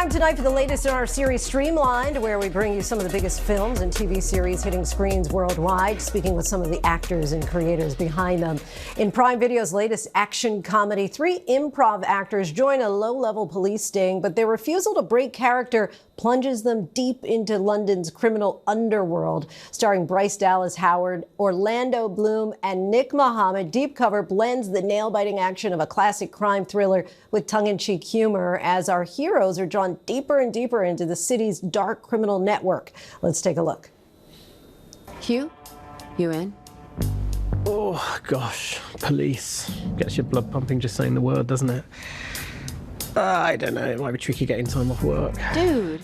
Time tonight for the latest in our series Streamlined, where we bring you some of the biggest films and TV series hitting screens worldwide, speaking with some of the actors and creators behind them. In Prime Video's latest action comedy, 3 improv actors join a low-level police sting, but their refusal to break character plunges them deep into London's criminal underworld. Starring Bryce Dallas Howard, Orlando Bloom, and Nick Mohammed, Deep Cover blends the nail-biting action of a classic crime thriller with tongue-in-cheek humor as our heroes are drawn deeper and deeper into the city's dark criminal network. Let's take a look. Hugh, you in? Oh, gosh. Police. Gets your blood pumping just saying the word, doesn't it? I don't know. It might be tricky getting time off work. Dude.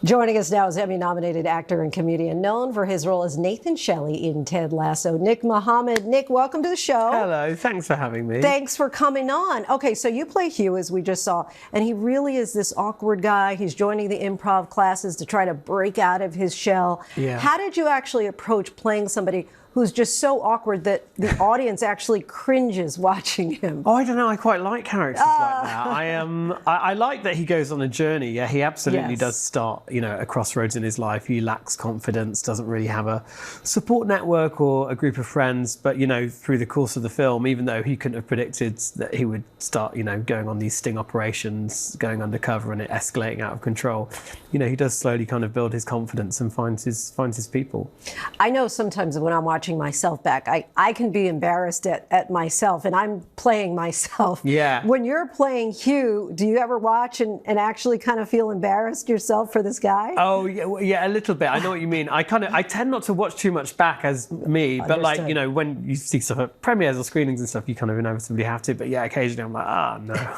Joining us now is Emmy-nominated actor and comedian known for his role as Nathan Shelley in Ted Lasso, Nick Mohammed. Nick, welcome to the show. Hello. Thanks for having me. Thanks for coming on. Okay, so you play Hugh, as we just saw, and he really is this awkward guy. He's joining the improv classes to try to break out of his shell. Yeah. How did you actually approach playing somebody who's just so awkward that the audience actually cringes watching him? Oh, I don't know. I quite like characters like that. I like that he goes on a journey. Yeah, he absolutely does start, a crossroads in his life. He lacks confidence, doesn't really have a support network or a group of friends. But, through the course of the film, even though he couldn't have predicted that he would start, going on these sting operations, going undercover and it escalating out of control, he does slowly kind of build his confidence and finds his people. I know sometimes when I'm watching myself back, I can be embarrassed at myself, and I'm playing myself. Yeah. When you're playing Hugh, do you ever watch and actually kind of feel embarrassed yourself for this guy? Oh, yeah, a little bit. I know what you mean. I tend not to watch too much back as me, but Understood. when you see stuff at premieres or screenings and stuff, you kind of inevitably have to. But yeah, occasionally I'm like, no.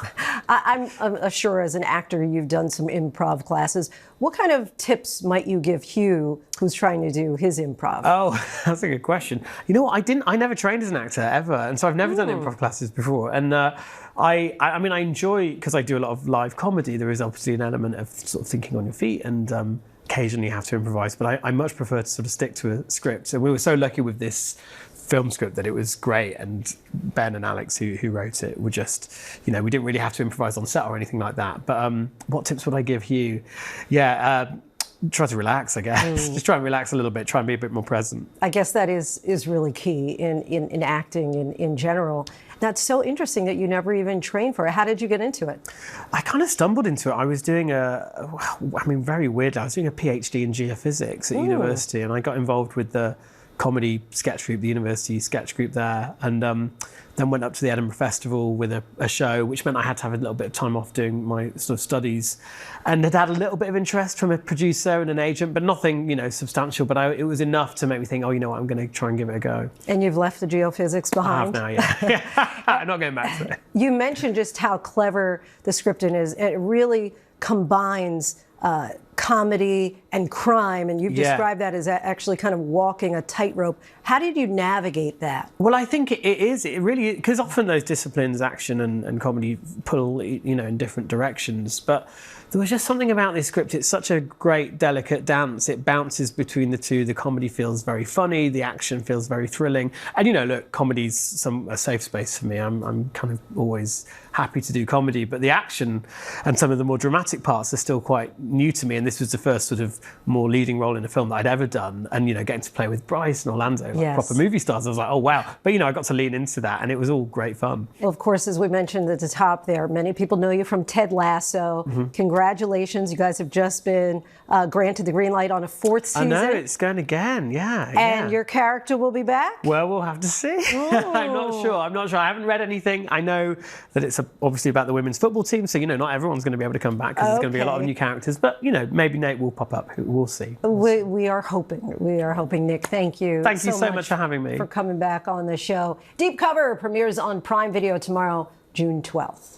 I'm sure as an actor you've done some improv classes. What kind of tips might you give Hugh, who's trying to do his improv? Oh, that's a good question. You know what? I never trained as an actor ever, and so I've never done improv classes before. And I enjoy, because I do a lot of live comedy. There is obviously an element of sort of thinking on your feet, and occasionally you have to improvise. But I much prefer to sort of stick to a script. And we were so lucky with this film script that it was great, and Ben and Alex who wrote it were just, we didn't really have to improvise on set or anything like that. But what tips would I give Hugh? Try to relax, I guess. Just try and relax a little bit, try and be a bit more present. I guess that is really key in acting in general. That's so interesting that you never even trained for it. How did you get into it? I kind of stumbled into it. I was doing very weird. I was doing a PhD in geophysics at university, and I got involved with the comedy sketch group, the university sketch group there, and then went up to the Edinburgh Festival with a show, which meant I had to have a little bit of time off doing my sort of studies, and had a little bit of interest from a producer and an agent, but nothing, substantial. But it was enough to make me think, oh, you know what, I'm going to try and give it a go. And you've left the geophysics behind. I have now, yeah. I'm not going back to it. You mentioned just how clever the scripting is. It really combines comedy and crime, and you've described that as actually kind of walking a tightrope. How did you navigate that? Well, I think it really, because often those disciplines, action and comedy, pull, in different directions. But there was just something about this script. It's such a great, delicate dance. It bounces between the two. The comedy feels very funny. The action feels very thrilling. And, look, comedy's a safe space for me. I'm kind of always happy to do comedy. But the action and some of the more dramatic parts are still quite new to me. And this was the first sort of more leading role in a film that I'd ever done. And, getting to play with Bryce and Orlando, like proper movie stars, I was like, oh, wow. But, I got to lean into that, and it was all great fun. Well, of course, as we mentioned at the top there, many people know you from Ted Lasso. Congratulations. You guys have just been granted the green light on a 4th season. I know, it's going again, yeah. And your character will be back? Well, we'll have to see. I'm not sure. I haven't read anything. I know that it's obviously about the women's football team, so, not everyone's going to be able to come back because there's going to be a lot of new characters. But, maybe Nate will pop up. We'll see. We are hoping. We are hoping, Nick. Thank you. Thank you so much for having me. For coming back on the show. Deep Cover premieres on Prime Video tomorrow, June 12th.